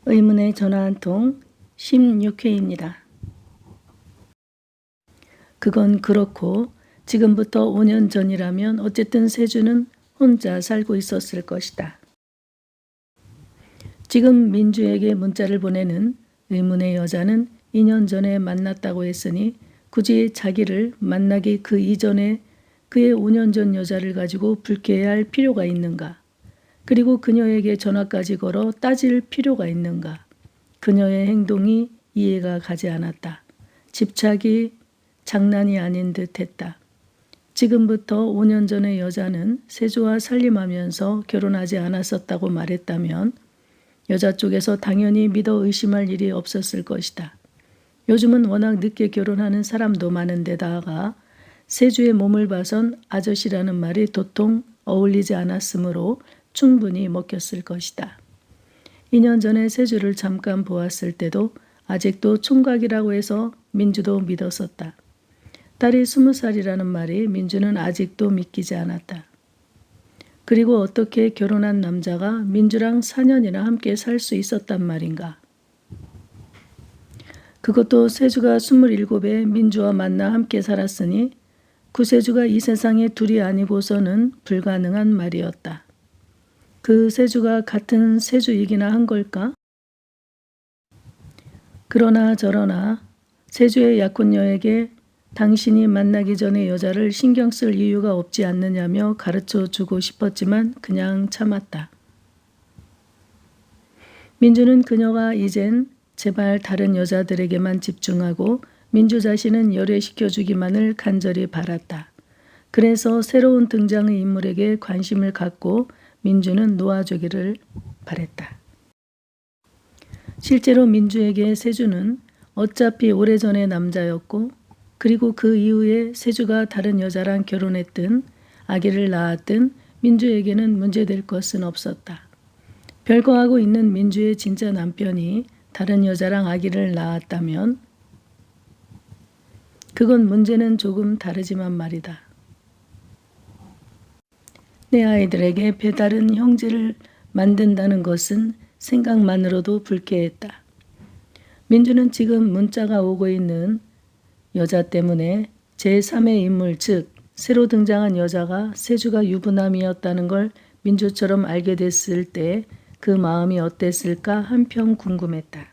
의문의 전화 한 통 16회입니다. 그건 그렇고 지금부터 5년 전이라면 어쨌든 세주는 혼자 살고 있었을 것이다. 지금 민주에게 문자를 보내는 의문의 여자는 2년 전에 만났다고 했으니 굳이 자기를 만나기 그 이전에 그의 5년 전 여자를 가지고 불쾌해야 할 필요가 있는가? 그리고 그녀에게 전화까지 걸어 따질 필요가 있는가? 그녀의 행동이 이해가 가지 않았다. 집착이 장난이 아닌 듯 했다. 지금부터 5년 전의 여자는 세주와 살림하면서 결혼하지 않았었다고 말했다면 여자 쪽에서 당연히 믿어 의심할 일이 없었을 것이다. 요즘은 워낙 늦게 결혼하는 사람도 많은데다가 세주의 몸을 봐선 아저씨라는 말이 도통 어울리지 않았으므로 충분히 먹혔을 것이다. 2년 전에 세주를 잠깐 보았을 때도 아직도 총각이라고 해서 민주도 믿었었다. 딸이 20살이라는 말이 민주는 아직도 믿기지 않았다. 그리고 어떻게 결혼한 남자가 민주랑 4년이나 함께 살 수 있었단 말인가. 그것도 세주가 27에 민주와 만나 함께 살았으니 구세주가 이 세상에 둘이 아니고서는 불가능한 말이었다. 그 세주가 같은 세주이기나 한 걸까? 그러나 저러나 세주의 약혼녀에게 당신이 만나기 전에 여자를 신경 쓸 이유가 없지 않느냐며 가르쳐 주고 싶었지만 그냥 참았다. 민주는 그녀가 이젠 제발 다른 여자들에게만 집중하고 민주 자신은 열애시켜 주기만을 간절히 바랐다. 그래서 새로운 등장의 인물에게 관심을 갖고 민주는 놓아주기를 바랬다. 실제로 민주에게 세주는 어차피 오래전의 남자였고 그리고 그 이후에 세주가 다른 여자랑 결혼했든 아기를 낳았든 민주에게는 문제될 것은 없었다. 별거하고 있는 민주의 진짜 남편이 다른 여자랑 아기를 낳았다면 그건 문제는 조금 다르지만 말이다. 내 아이들에게 배다른 형제를 만든다는 것은 생각만으로도 불쾌했다. 민주는 지금 문자가 오고 있는 여자 때문에 제3의 인물 즉 새로 등장한 여자가 세주가 유부남이었다는 걸 민주처럼 알게 됐을 때 그 마음이 어땠을까 한편 궁금했다.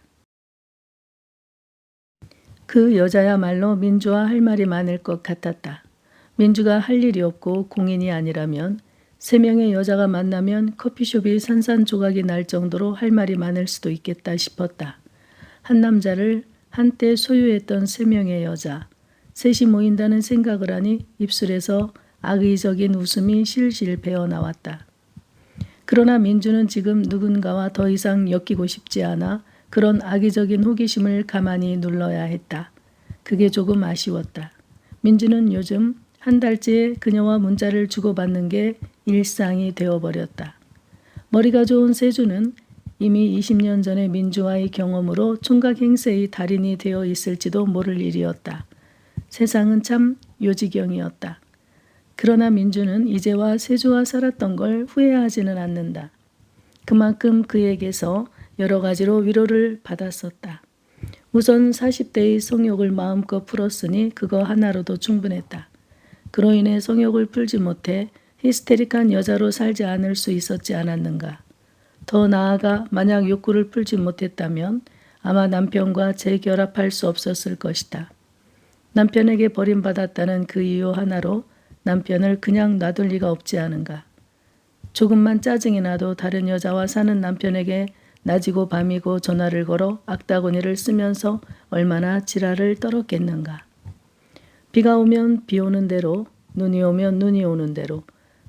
그 여자야말로 민주와 할 말이 많을 것 같았다. 민주가 할 일이 없고 공인이 아니라면 3명의 여자가 만나면 커피숍이 산산조각이 날 정도로 할 말이 많을 수도 있겠다 싶었다. 한 남자를 한때 소유했던 3명의 여자, 셋이 모인다는 생각을 하니 입술에서 악의적인 웃음이 실실 배어나왔다. 그러나 민주는 지금 누군가와 더 이상 엮이고 싶지 않아 그런 악의적인 호기심을 가만히 눌러야 했다. 그게 조금 아쉬웠다. 민주는 요즘 한 달째 그녀와 문자를 주고받는 게 일상이 되어버렸다. 머리가 좋은 세주는 이미 20년 전의 민주와의 경험으로 총각 행세의 달인이 되어 있을지도 모를 일이었다. 세상은 참 요지경이었다. 그러나 민주는 이제와 세주와 살았던 걸 후회하지는 않는다. 그만큼 그에게서 여러 가지로 위로를 받았었다. 우선 40대의 성욕을 마음껏 풀었으니 그거 하나로도 충분했다. 그로 인해 성욕을 풀지 못해 히스테릭한 여자로 살지 않을 수 있었지 않았는가. 더 나아가 만약 욕구를 풀지 못했다면 아마 남편과 재결합할 수 없었을 것이다. 남편에게 버림받았다는 그 이유 하나로 남편을 그냥 놔둘 리가 없지 않은가. 조금만 짜증이 나도 다른 여자와 사는 남편에게 낮이고 밤이고 전화를 걸어 악다구니를 쓰면서 얼마나 지랄을 떨었겠는가. 비가 오면 비 오는 대로, 눈이 오면 눈이 오는 대로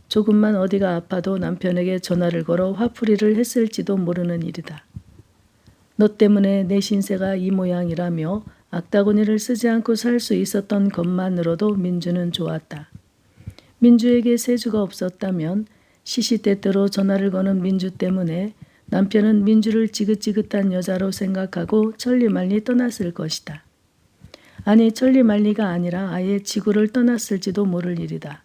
조금만 어디가 아파도 남편에게 전화를 걸어 화풀이를 했을지도 모르는 일이다. 너 때문에 내 신세가 이 모양이라며 악다구니를 쓰지 않고 살 수 있었던 것만으로도 민주는 좋았다. 민주에게 세주가 없었다면 시시때때로 전화를 거는 민주 때문에 남편은 민주를 지긋지긋한 여자로 생각하고 천리말리 떠났을 것이다. 아니 천리말리가 아니라 아예 지구를 떠났을지도 모를 일이다.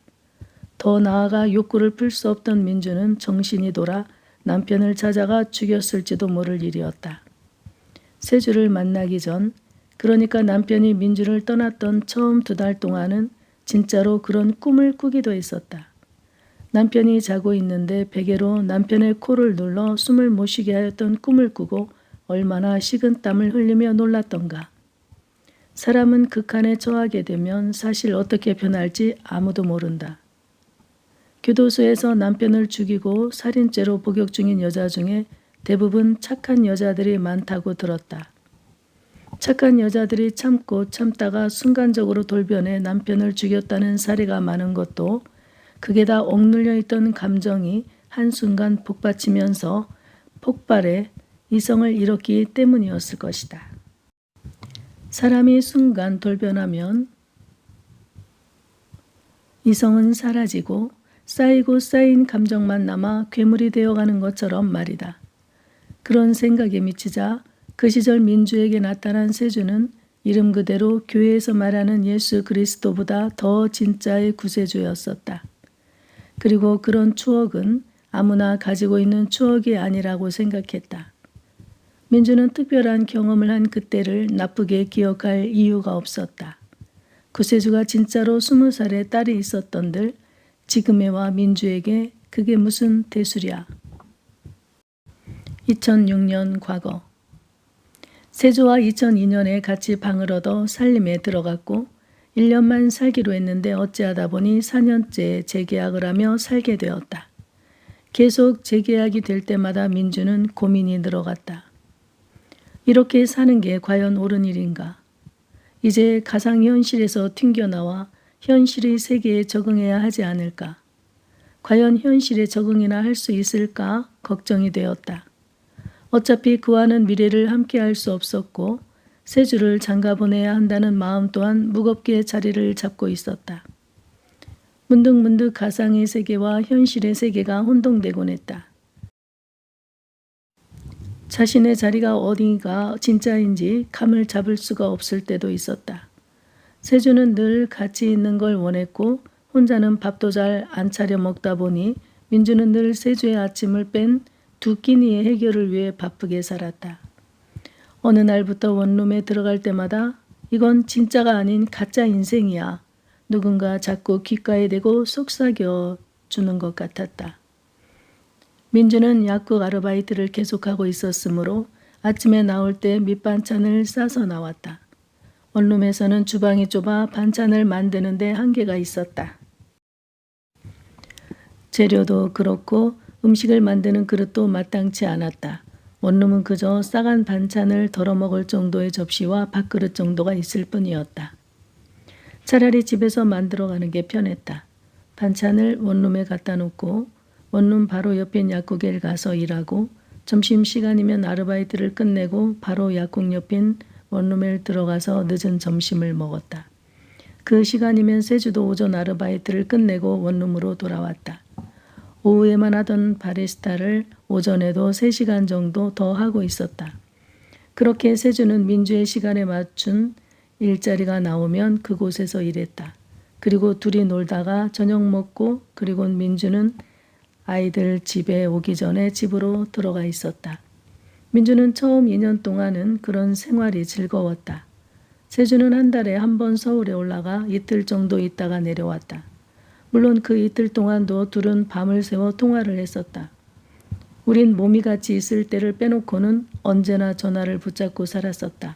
더 나아가 욕구를 풀 수 없던 민주는 정신이 돌아 남편을 찾아가 죽였을지도 모를 일이었다. 세주를 만나기 전, 그러니까 남편이 민주를 떠났던 처음 2달 동안은 진짜로 그런 꿈을 꾸기도 했었다. 남편이 자고 있는데 베개로 남편의 코를 눌러 숨을 못 쉬게 하였던 꿈을 꾸고 얼마나 식은땀을 흘리며 놀랐던가. 사람은 극한에 처하게 되면 사실 어떻게 변할지 아무도 모른다. 교도소에서 남편을 죽이고 살인죄로 복역 중인 여자 중에 대부분 착한 여자들이 많다고 들었다. 착한 여자들이 참고 참다가 순간적으로 돌변해 남편을 죽였다는 사례가 많은 것도 그게 다 억눌려 있던 감정이 한순간 복받치면서 폭발해 이성을 잃었기 때문이었을 것이다. 사람이 순간 돌변하면 이성은 사라지고 쌓이고 쌓인 감정만 남아 괴물이 되어가는 것처럼 말이다. 그런 생각에 미치자 그 시절 민주에게 나타난 세주는 이름 그대로 교회에서 말하는 예수 그리스도보다 더 진짜의 구세주였었다. 그리고 그런 추억은 아무나 가지고 있는 추억이 아니라고 생각했다. 민주는 특별한 경험을 한 그때를 나쁘게 기억할 이유가 없었다. 구세주가 진짜로 20살의 딸이 있었던들 지금의 와 민주에게 그게 무슨 대수랴. 2006년 과거. 세주와 2002년에 같이 방을 얻어 살림에 들어갔고 1년만 살기로 했는데 어찌하다 보니 4년째 재계약을 하며 살게 되었다. 계속 재계약이 될 때마다 민주는 고민이 늘어갔다. 이렇게 사는 게 과연 옳은 일인가? 이제 가상현실에서 튕겨나와 현실의 세계에 적응해야 하지 않을까? 과연 현실에 적응이나 할 수 있을까? 걱정이 되었다. 어차피 그와는 미래를 함께 할 수 없었고 세주를 장가보내야 한다는 마음 또한 무겁게 자리를 잡고 있었다. 문득문득 가상의 세계와 현실의 세계가 혼동되곤 했다. 자신의 자리가 어디가 진짜인지 감을 잡을 수가 없을 때도 있었다. 세주는 늘 같이 있는 걸 원했고 혼자는 밥도 잘 안 차려 먹다 보니 민주는 늘 세주의 아침을 뺀 두 끼니의 해결을 위해 바쁘게 살았다. 어느 날부터 원룸에 들어갈 때마다 이건 진짜가 아닌 가짜 인생이야. 누군가 자꾸 귓가에 대고 속삭여 주는 것 같았다. 민주는 약국 아르바이트를 계속하고 있었으므로 아침에 나올 때 밑반찬을 싸서 나왔다. 원룸에서는 주방이 좁아 반찬을 만드는 데 한계가 있었다. 재료도 그렇고 음식을 만드는 그릇도 마땅치 않았다. 원룸은 그저 싸간 반찬을 덜어먹을 정도의 접시와 밥그릇 정도가 있을 뿐이었다. 차라리 집에서 만들어가는 게 편했다. 반찬을 원룸에 갖다 놓고 원룸 바로 옆인 약국에 가서 일하고 점심시간이면 아르바이트를 끝내고 바로 약국 옆인 원룸에 들어가서 늦은 점심을 먹었다. 그 시간이면 세주도 오전 아르바이트를 끝내고 원룸으로 돌아왔다. 오후에만 하던 바리스타를 오전에도 3시간 정도 더 하고 있었다. 그렇게 세주는 민주의 시간에 맞춘 일자리가 나오면 그곳에서 일했다. 그리고 둘이 놀다가 저녁 먹고 그리고 민주는 아이들 집에 오기 전에 집으로 들어가 있었다. 민주는 처음 2년 동안은 그런 생활이 즐거웠다. 세주는 한 달에 한 번 서울에 올라가 이틀 정도 있다가 내려왔다. 물론 그 이틀 동안도 둘은 밤을 새워 통화를 했었다. 우린 몸이 같이 있을 때를 빼놓고는 언제나 전화를 붙잡고 살았었다.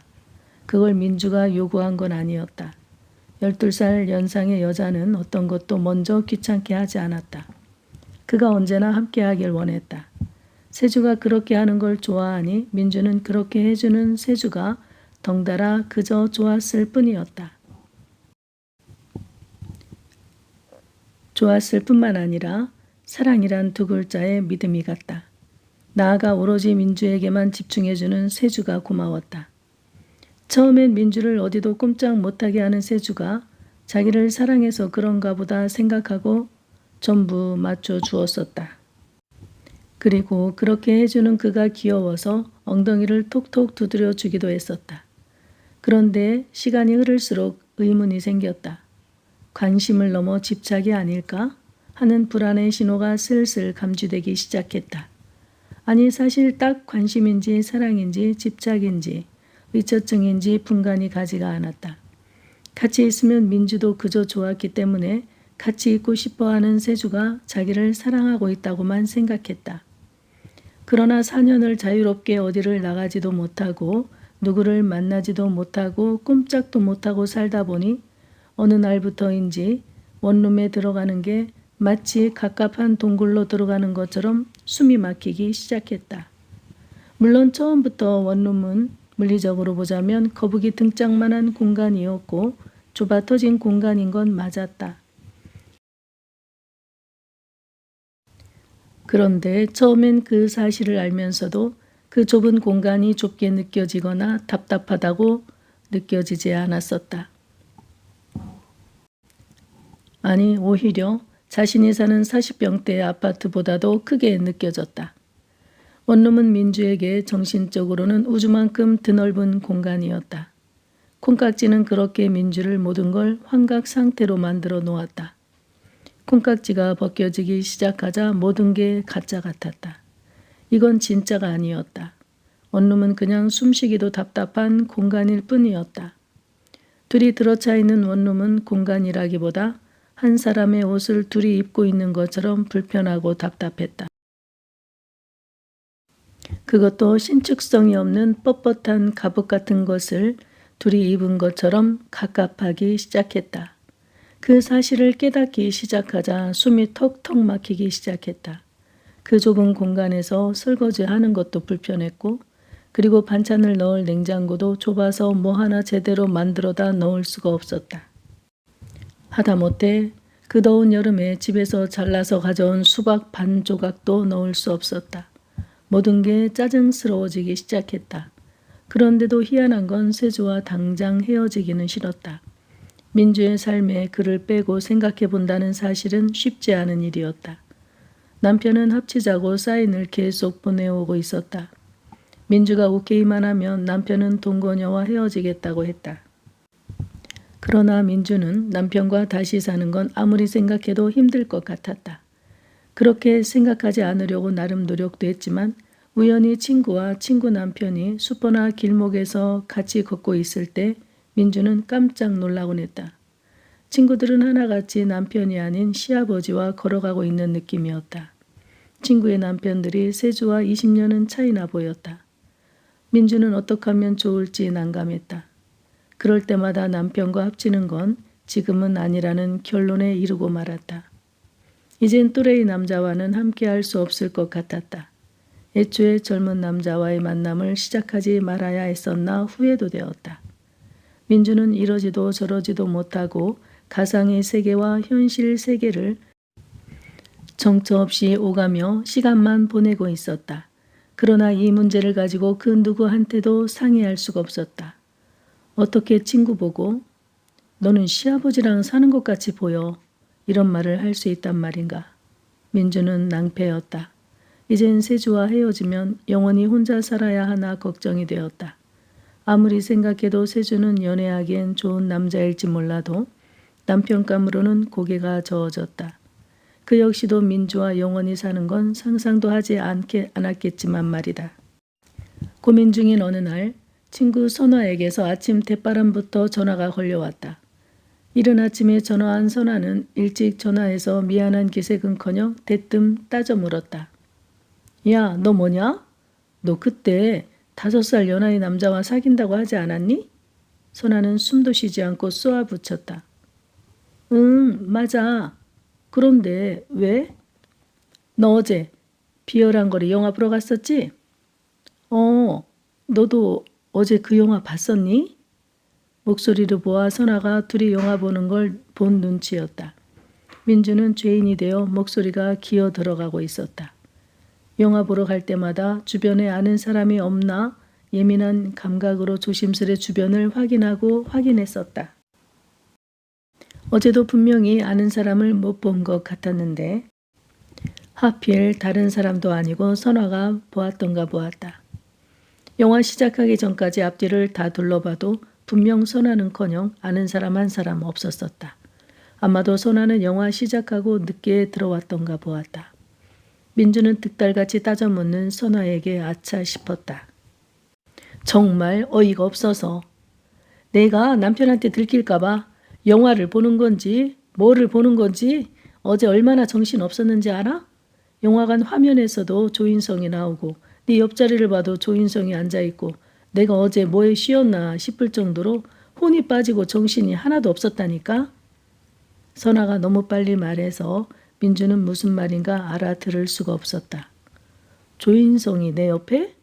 그걸 민주가 요구한 건 아니었다. 12살 연상의 여자는 어떤 것도 먼저 귀찮게 하지 않았다. 그가 언제나 함께하길 원했다. 세주가 그렇게 하는 걸 좋아하니 민주는 그렇게 해주는 세주가 덩달아 그저 좋았을 뿐이었다. 좋았을 뿐만 아니라 사랑이란 두 글자에 믿음이 갔다. 나아가 오로지 민주에게만 집중해주는 세주가 고마웠다. 처음엔 민주를 어디도 꼼짝 못하게 하는 세주가 자기를 사랑해서 그런가 보다 생각하고 전부 맞춰 주었었다. 그리고 그렇게 해주는 그가 귀여워서 엉덩이를 톡톡 두드려 주기도 했었다. 그런데 시간이 흐를수록 의문이 생겼다. 관심을 넘어 집착이 아닐까 하는 불안의 신호가 슬슬 감지되기 시작했다. 아니 사실 딱 관심인지 사랑인지 집착인지 의처증인지 분간이 가지가 않았다. 같이 있으면 민주도 그저 좋았기 때문에 같이 있고 싶어하는 세주가 자기를 사랑하고 있다고만 생각했다. 그러나 4년을 자유롭게 어디를 나가지도 못하고 누구를 만나지도 못하고 꼼짝도 못하고 살다 보니 어느 날부터인지 원룸에 들어가는 게 마치 갑갑한 동굴로 들어가는 것처럼 숨이 막히기 시작했다. 물론 처음부터 원룸은 물리적으로 보자면 거북이 등짝만한 공간이었고 좁아 터진 공간인 건 맞았다. 그런데 처음엔 그 사실을 알면서도 그 좁은 공간이 좁게 느껴지거나 답답하다고 느껴지지 않았었다. 아니, 오히려 자신이 사는 40평대의 아파트보다도 크게 느껴졌다. 원룸은 민주에게 정신적으로는 우주만큼 드넓은 공간이었다. 콩깍지는 그렇게 민주를 모든 걸 환각 상태로 만들어 놓았다. 콩깍지가 벗겨지기 시작하자 모든 게 가짜 같았다. 이건 진짜가 아니었다. 원룸은 그냥 숨쉬기도 답답한 공간일 뿐이었다. 둘이 들어차 있는 원룸은 공간이라기보다 한 사람의 옷을 둘이 입고 있는 것처럼 불편하고 답답했다. 그것도 신축성이 없는 뻣뻣한 갑옷 같은 것을 둘이 입은 것처럼 갑갑하기 시작했다. 그 사실을 깨닫기 시작하자 숨이 턱턱 막히기 시작했다. 그 좁은 공간에서 설거지하는 것도 불편했고 그리고 반찬을 넣을 냉장고도 좁아서 뭐 하나 제대로 만들어다 넣을 수가 없었다. 하다못해 그 더운 여름에 집에서 잘라서 가져온 수박 반 조각도 넣을 수 없었다. 모든 게 짜증스러워지기 시작했다. 그런데도 희한한 건 세주와 당장 헤어지기는 싫었다. 민주의 삶에 그를 빼고 생각해 본다는 사실은 쉽지 않은 일이었다. 남편은 합치자고 사인을 계속 보내오고 있었다. 민주가 오케이만 하면 남편은 동거녀와 헤어지겠다고 했다. 그러나 민주는 남편과 다시 사는 건 아무리 생각해도 힘들 것 같았다. 그렇게 생각하지 않으려고 나름 노력도 했지만 우연히 친구와 친구 남편이 슈퍼나 길목에서 같이 걷고 있을 때 민주는 깜짝 놀라곤 했다. 친구들은 하나같이 남편이 아닌 시아버지와 걸어가고 있는 느낌이었다. 친구의 남편들이 세주와 20년은 차이나 보였다. 민주는 어떻게 하면 좋을지 난감했다. 그럴 때마다 남편과 합치는 건 지금은 아니라는 결론에 이르고 말았다. 이젠 또래의 남자와는 함께할 수 없을 것 같았다. 애초에 젊은 남자와의 만남을 시작하지 말아야 했었나 후회도 되었다. 민주는 이러지도 저러지도 못하고 가상의 세계와 현실 세계를 정처 없이 오가며 시간만 보내고 있었다. 그러나 이 문제를 가지고 그 누구한테도 상의할 수가 없었다. 어떻게 친구 보고 너는 시아버지랑 사는 것 같이 보여 이런 말을 할 수 있단 말인가. 민주는 낭패였다. 이젠 세주와 헤어지면 영원히 혼자 살아야 하나 걱정이 되었다. 아무리 생각해도 세주는 연애하기엔 좋은 남자일지 몰라도 남편감으로는 고개가 저어졌다. 그 역시도 민주와 영원히 사는 건 상상도 하지 않았겠지만 말이다. 고민 중인 어느 날 친구 선화에게서 아침 대바람부터 전화가 걸려왔다. 이른 아침에 전화한 선화는 일찍 전화해서 미안한 기색은커녕 대뜸 따져 물었다. 야, 너 뭐냐? 너 그때 5살 연하의 남자와 사귄다고 하지 않았니? 선아는 숨도 쉬지 않고 쏘아붙였다. 응, 맞아. 그런데 왜? 너 어제 비열한 거리 영화 보러 갔었지? 너도 어제 그 영화 봤었니? 목소리를 보아 선아가 둘이 영화 보는 걸 본 눈치였다. 민주는 죄인이 되어 목소리가 기어 들어가고 있었다. 영화 보러 갈 때마다 주변에 아는 사람이 없나 예민한 감각으로 조심스레 주변을 확인하고 확인했었다. 어제도 분명히 아는 사람을 못 본 것 같았는데 하필 다른 사람도 아니고 선화가 보았던가 보았다. 영화 시작하기 전까지 앞뒤를 다 둘러봐도 분명 선화는커녕 아는 사람 한 사람 없었었다. 아마도 선화는 영화 시작하고 늦게 들어왔던가 보았다. 민주는 득달같이 따져 묻는 선화에게 아차 싶었다. 정말 어이가 없어서. 내가 남편한테 들킬까봐 영화를 보는 건지 뭐를 보는 건지 어제 얼마나 정신 없었는지 알아? 영화관 화면에서도 조인성이 나오고 네 옆자리를 봐도 조인성이 앉아있고 내가 어제 뭐에 쉬었나 싶을 정도로 혼이 빠지고 정신이 하나도 없었다니까? 선아가 너무 빨리 말해서 민주는 무슨 말인가 알아들을 수가 없었다. 조인성이 내 옆에?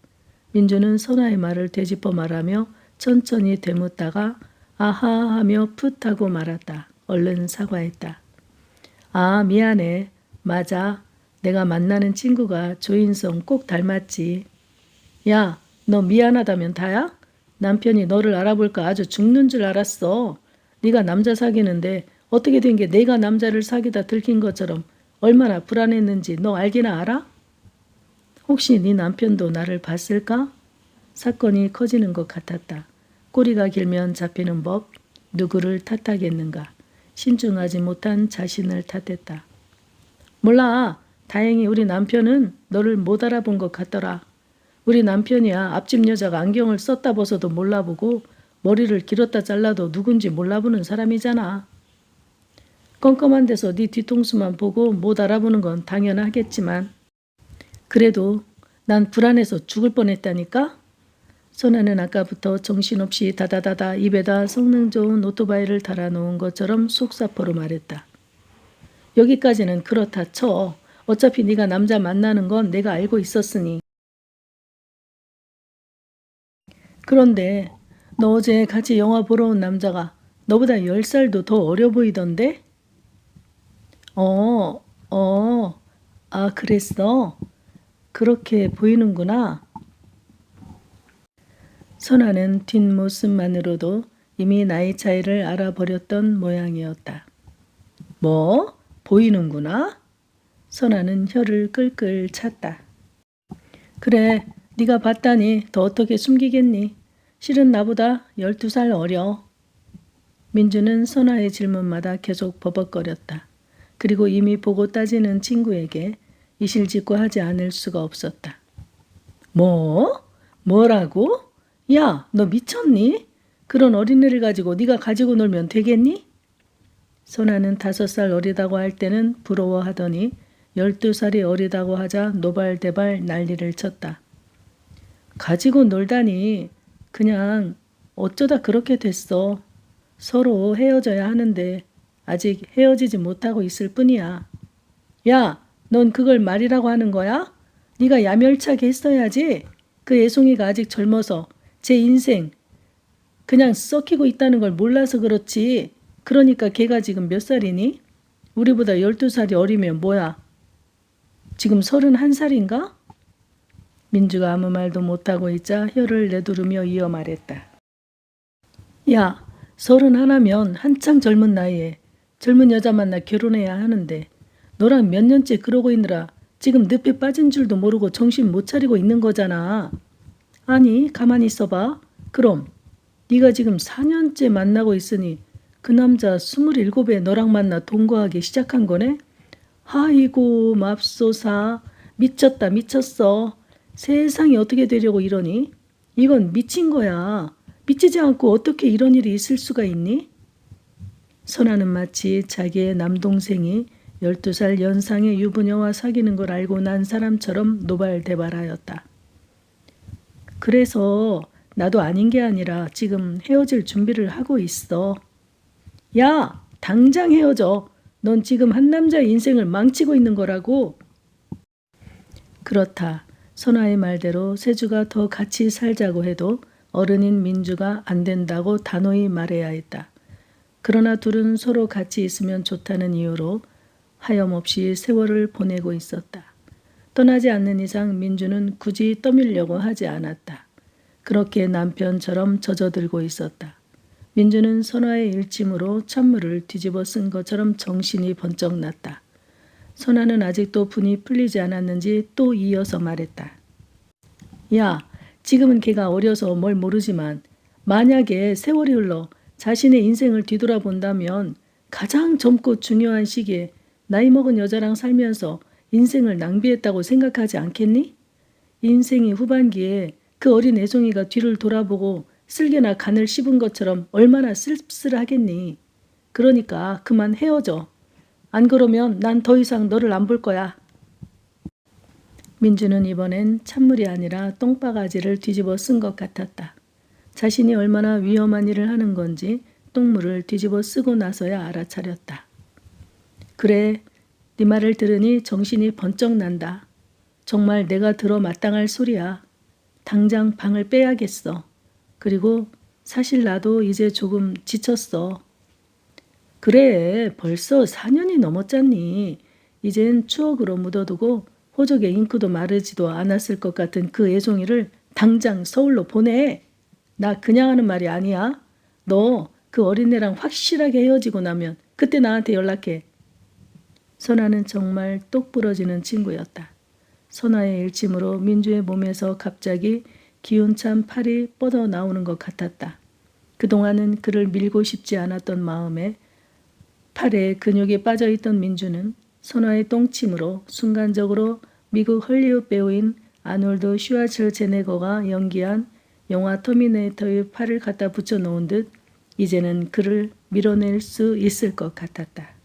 민주는 선아의 말을 되짚어 말하며 천천히 되묻다가 아하 하며 풋 하고 말았다. 얼른 사과했다. 아, 미안해. 맞아. 내가 만나는 친구가 조인성 꼭 닮았지. 야, 너 미안하다면 다야? 남편이 너를 알아볼까 아주 죽는 줄 알았어. 네가 남자 사귀는데 어떻게 된 게 내가 남자를 사귀다 들킨 것처럼 얼마나 불안했는지 너 알기나 알아? 혹시 네 남편도 나를 봤을까? 사건이 커지는 것 같았다. 꼬리가 길면 잡히는 법, 누구를 탓하겠는가. 신중하지 못한 자신을 탓했다. 몰라. 다행히 우리 남편은 너를 못 알아본 것 같더라. 우리 남편이야 앞집 여자가 안경을 썼다 벗어도 몰라보고 머리를 길었다 잘라도 누군지 몰라보는 사람이잖아. 껌껌한 데서 네 뒤통수만 보고 못 알아보는 건 당연하겠지만 그래도 난 불안해서 죽을 뻔했다니까? 선아는 아까부터 정신없이 다다다다 입에다 성능 좋은 오토바이를 달아놓은 것처럼 속사포로 말했다. 여기까지는 그렇다 쳐. 어차피 네가 남자 만나는 건 내가 알고 있었으니. 그런데 너 어제 같이 영화 보러 온 남자가 너보다 10살도 더 어려 보이던데? 그랬어? 그렇게 보이는구나. 선아는 뒷모습만으로도 이미 나이 차이를 알아버렸던 모양이었다. 뭐? 보이는구나? 선아는 혀를 끌끌 찼다. 그래, 네가 봤다니 더 어떻게 숨기겠니? 실은 나보다 12살 어려. 민주는 선아의 질문마다 계속 버벅거렸다. 그리고 이미 보고 따지는 친구에게 이실직고 하지 않을 수가 없었다. 뭐? 뭐라고? 야, 너 미쳤니? 그런 어린애를 가지고 네가 가지고 놀면 되겠니? 선아는 5살 어리다고 할 때는 부러워하더니 12살이 어리다고 하자 노발대발 난리를 쳤다. 가지고 놀다니 그냥 어쩌다 그렇게 됐어. 서로 헤어져야 하는데 아직 헤어지지 못하고 있을 뿐이야. 야, 넌 그걸 말이라고 하는 거야? 네가 야멸차게 했어야지. 그 애송이가 아직 젊어서 제 인생 그냥 썩히고 있다는 걸 몰라서 그렇지. 그러니까 걔가 지금 몇 살이니? 우리보다 12살이 어리면 뭐야? 지금 31살인가? 민주가 아무 말도 못하고 있자 혀를 내두르며 이어 말했다. 야, 31면 한창 젊은 나이에 젊은 여자 만나 결혼해야 하는데 너랑 몇 년째 그러고 있느라 지금 늪에 빠진 줄도 모르고 정신 못 차리고 있는 거잖아. 아니, 가만히 있어봐. 그럼 네가 지금 4년째 만나고 있으니 그 남자 27에 너랑 만나 동거하기 시작한 거네? 아이고 맙소사. 미쳤다 미쳤어. 세상이 어떻게 되려고 이러니? 이건 미친 거야. 미치지 않고 어떻게 이런 일이 있을 수가 있니? 선아는 마치 자기의 남동생이 12살 연상의 유부녀와 사귀는 걸 알고 난 사람처럼 노발대발하였다. 그래서 나도 아닌 게 아니라 지금 헤어질 준비를 하고 있어. 야, 당장 헤어져. 넌 지금 한 남자의 인생을 망치고 있는 거라고. 그렇다. 선아의 말대로 세주가 더 같이 살자고 해도 어른인 민주가 안 된다고 단호히 말해야 했다. 그러나 둘은 서로 같이 있으면 좋다는 이유로 하염없이 세월을 보내고 있었다. 떠나지 않는 이상 민주는 굳이 떠밀려고 하지 않았다. 그렇게 남편처럼 젖어들고 있었다. 민주는 선아의 일침으로 찬물을 뒤집어 쓴 것처럼 정신이 번쩍 났다. 선아는 아직도 분이 풀리지 않았는지 또 이어서 말했다. 야, 지금은 걔가 어려서 뭘 모르지만 만약에 세월이 흘러 자신의 인생을 뒤돌아본다면 가장 젊고 중요한 시기에 나이 먹은 여자랑 살면서 인생을 낭비했다고 생각하지 않겠니? 인생이 후반기에 그 어린 애송이가 뒤를 돌아보고 쓸개나 간을 씹은 것처럼 얼마나 쓸쓸하겠니. 그러니까 그만 헤어져. 안 그러면 난 더 이상 너를 안 볼 거야. 민주는 이번엔 찬물이 아니라 똥바가지를 뒤집어 쓴 것 같았다. 자신이 얼마나 위험한 일을 하는 건지 똥물을 뒤집어 쓰고 나서야 알아차렸다. 그래, 네 말을 들으니 정신이 번쩍 난다. 정말 내가 들어 마땅할 소리야. 당장 방을 빼야겠어. 그리고 사실 나도 이제 조금 지쳤어. 그래, 벌써 4년이 넘었잖니. 이젠 추억으로 묻어두고 호적의 잉크도 마르지도 않았을 것 같은 그 애송이를 당장 서울로 보내. 나 그냥 하는 말이 아니야. 너 그 어린애랑 확실하게 헤어지고 나면 그때 나한테 연락해. 선아는 정말 똑 부러지는 친구였다. 선아의 일침으로 민주의 몸에서 갑자기 기운찬 팔이 뻗어나오는 것 같았다. 그동안은 그를 밀고 싶지 않았던 마음에 팔에 근육이 빠져있던 민주는 선아의 똥침으로 순간적으로 미국 헐리우드 배우인 아놀드 슈왈츠제네거가 연기한 영화 터미네이터의 팔을 갖다 붙여놓은 듯 이제는 그를 밀어낼 수 있을 것 같았다.